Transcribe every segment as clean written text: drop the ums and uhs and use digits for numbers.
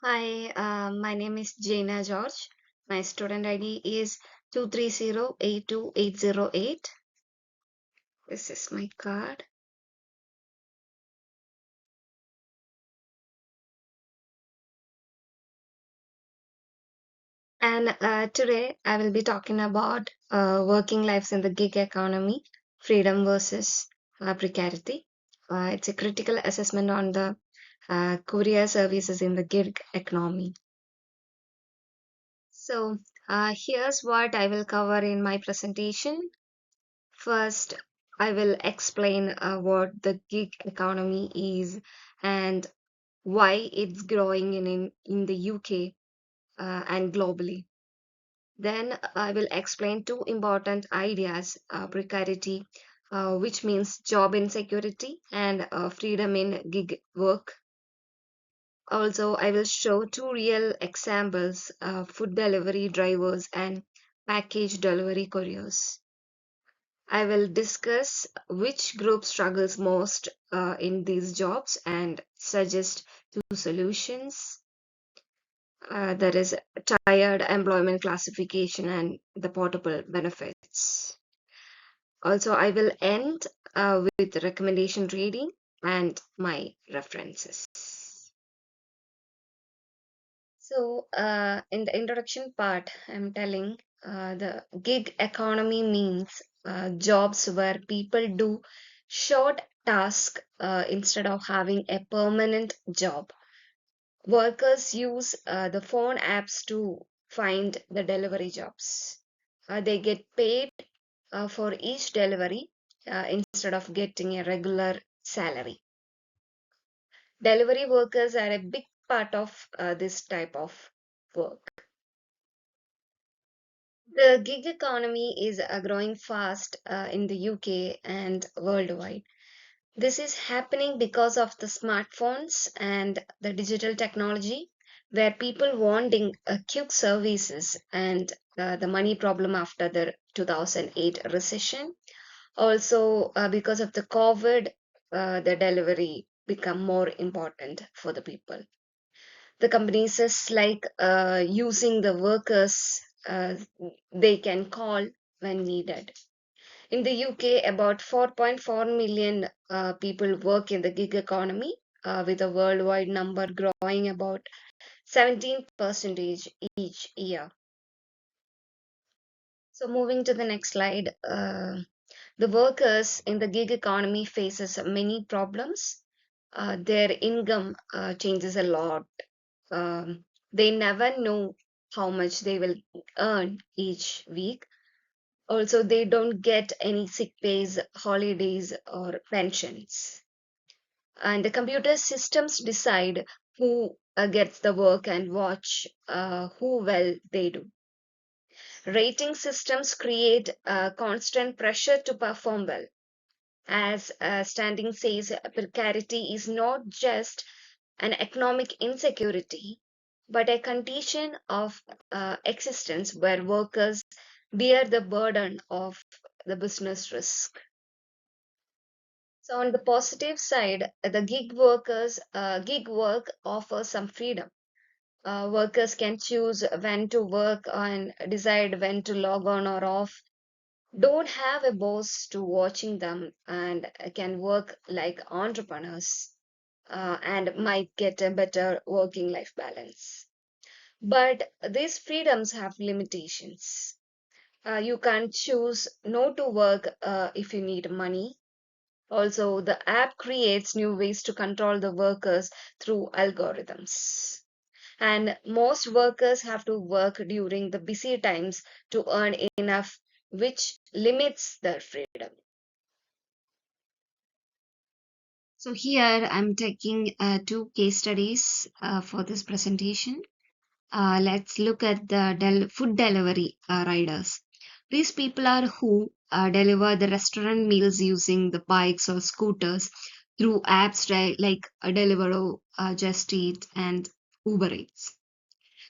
Hi, my name is Jaina George. My student ID is 230828088. This is my card. And today I will be talking about working lives in the gig economy, freedom versus precarity. It's a critical assessment on the courier services in the gig economy. So, here's what I will cover in my presentation. First, I will explain what the gig economy is and why it's growing in the UK and globally. Then I will explain two important ideas precarity, which means job insecurity, and freedom in gig work. Also, I will show two real examples food delivery drivers and package delivery couriers. I will discuss which group struggles most in these jobs and suggest two solutions. There is tired employment classification and the portable benefits. Also, I will end with recommendation reading and my references. So, in the introduction part, I'm telling the gig economy means jobs where people do short tasks instead of having a permanent job. Workers use the phone apps to find the delivery jobs. They get paid for each delivery instead of getting a regular salary. Delivery workers are a big part of this type of work. The gig economy is growing fast in the UK and worldwide. This is happening because of the smartphones and the digital technology, where people wanting quick services and the money problem after the 2008 recession. Also, because of the COVID, the delivery become more important for the people. The companies is like using the workers they can call when needed. In the UK, about 4.4 million people work in the gig economy, with a worldwide number growing about 17 percentage each year. So moving to the next slide, the workers in the gig economy faces many problems. Their income changes a lot. They never know how much they will earn each week. Also, they don't get any sick days, holidays, or pensions. And the computer systems decide who gets the work and watch who well they do. Rating systems create constant pressure to perform well. As Standing says, precarity is not just an economic insecurity, but a condition of existence where workers bear the burden of the business risk. So, on the positive side, the gig work offers some freedom. Workers can choose when to work and decide when to log on or off, don't have a boss to watching them, and can work like entrepreneurs and might get a better working life balance. But these freedoms have limitations. You can't choose no to work if you need money. Also, the app creates new ways to control the workers through algorithms. And most workers have to work during the busy times to earn enough, which limits their freedom. So here I'm taking two case studies for this presentation. Let's look at the food delivery riders. These people are who deliver the restaurant meals using the bikes or scooters through apps like Deliveroo, Just Eat, and Uber Eats.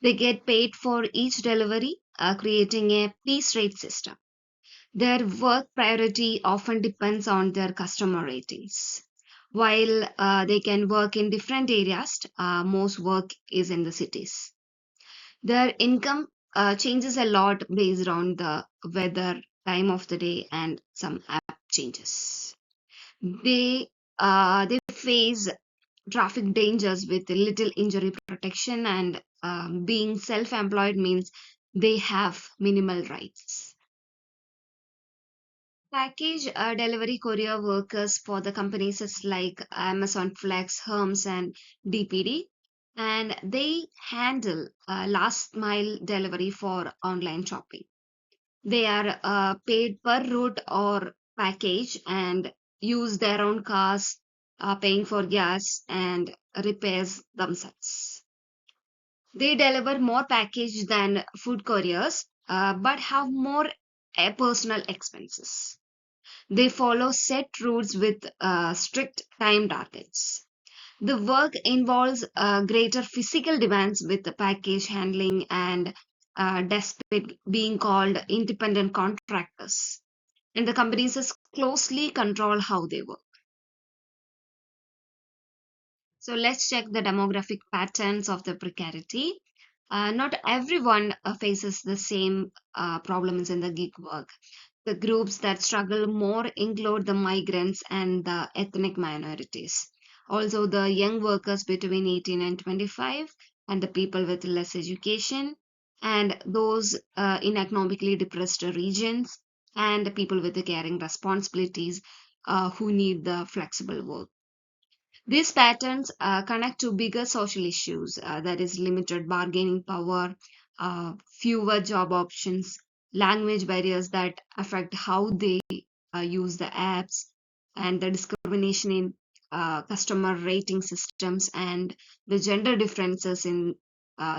They get paid for each delivery, creating a piece rate system. Their work priority often depends on their customer ratings. While they can work in different areas, most work is in the cities. Their income changes a lot based on the weather, time of the day, and some app changes. They face traffic dangers with little injury protection, and being self-employed means they have minimal rights. Package delivery courier workers for the companies is like Amazon Flex, Hermes, and DPD, and they handle last mile delivery for online shopping. They are paid per route or package and use their own cars, paying for gas and repairs themselves. They deliver more package than food couriers, but have more personal expenses. They follow set routes with strict time targets. The work involves greater physical demands with the package handling and despite being called independent contractors. And the companies is closely control how they work. So let's check the demographic patterns of the precarity. Not everyone faces the same problems in the gig work. The groups that struggle more include the migrants and the ethnic minorities. Also, the young workers between 18 and 25, and the people with less education, and those in economically depressed regions, and the people with the caring responsibilities who need the flexible work. These patterns connect to bigger social issues, that is, limited bargaining power, fewer job options, language barriers that affect how they use the apps, and the discrimination in customer rating systems, and the gender differences in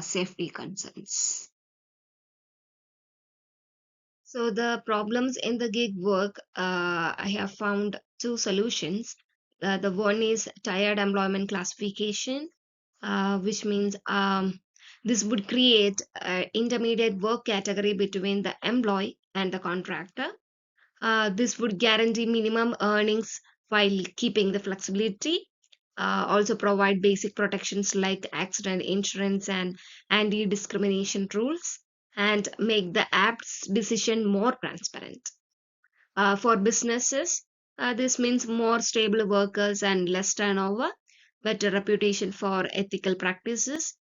safety concerns. So, the problems in the gig work, I have found two solutions. The one is tired employment classification, which means this would create an intermediate work category between the employee and the contractor. This would guarantee minimum earnings while keeping the flexibility. Also provide basic protections like accident insurance and anti-discrimination rules, and make the app's decision more transparent. For businesses, this means more stable workers and less turnover, better reputation for ethical practices,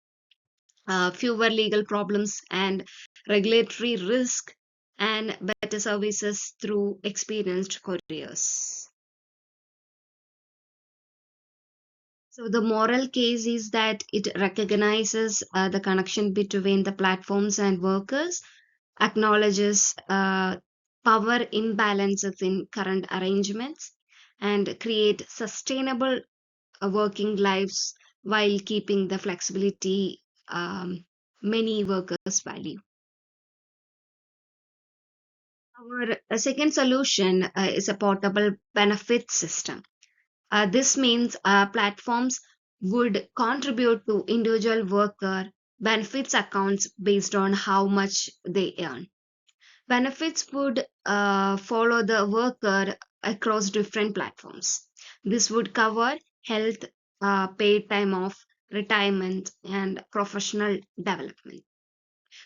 fewer legal problems and regulatory risk, and better services through experienced couriers. So, the moral case is that it recognizes the connection between the platforms and workers, acknowledges power imbalances in current arrangements, and create sustainable working lives while keeping the flexibility many workers value. Our second solution is a portable benefit system. This means platforms would contribute to individual worker benefits accounts based on how much they earn. Benefits would follow the worker across different platforms. This would cover health, paid time off, retirement, and professional development.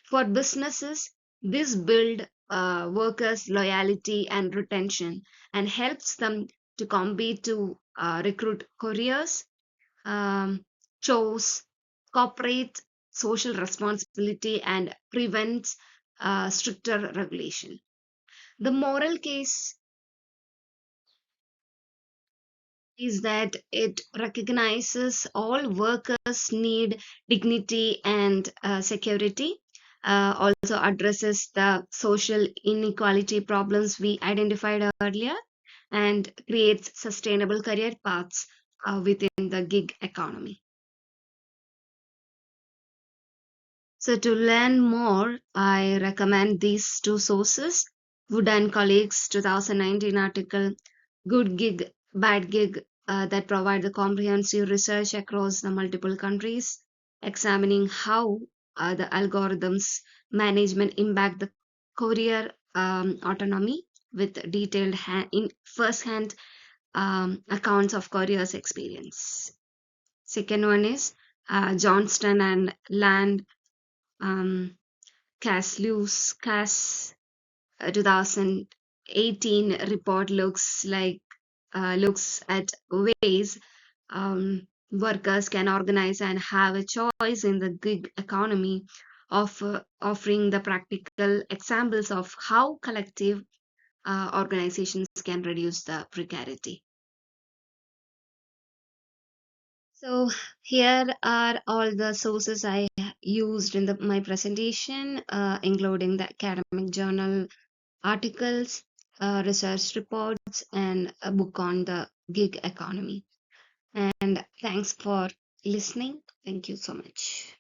For businesses, this build workers' loyalty and retention and helps them to compete to recruit careers, shows corporate social responsibility, and prevents stricter regulation. The moral case is that it recognizes all workers need dignity and security, also addresses the social inequality problems we identified earlier, and creates sustainable career paths within the gig economy. So, to learn more, I recommend these two sources: Wood and Colleagues 2019 article, Good Gig, Bad Gig, that provide the comprehensive research across the multiple countries, examining how the algorithms management impact the courier autonomy with detailed in first-hand accounts of careers experience. Second one is Johnston and Land, um, Cass 2018 report looks at ways workers can organize and have a choice in the gig economy, of offering the practical examples of how collective organizations can reduce the precarity. So here are all the sources I used in my presentation, including the academic journal articles, research reports, and a book on the gig economy. And thanks for listening. Thank you so much.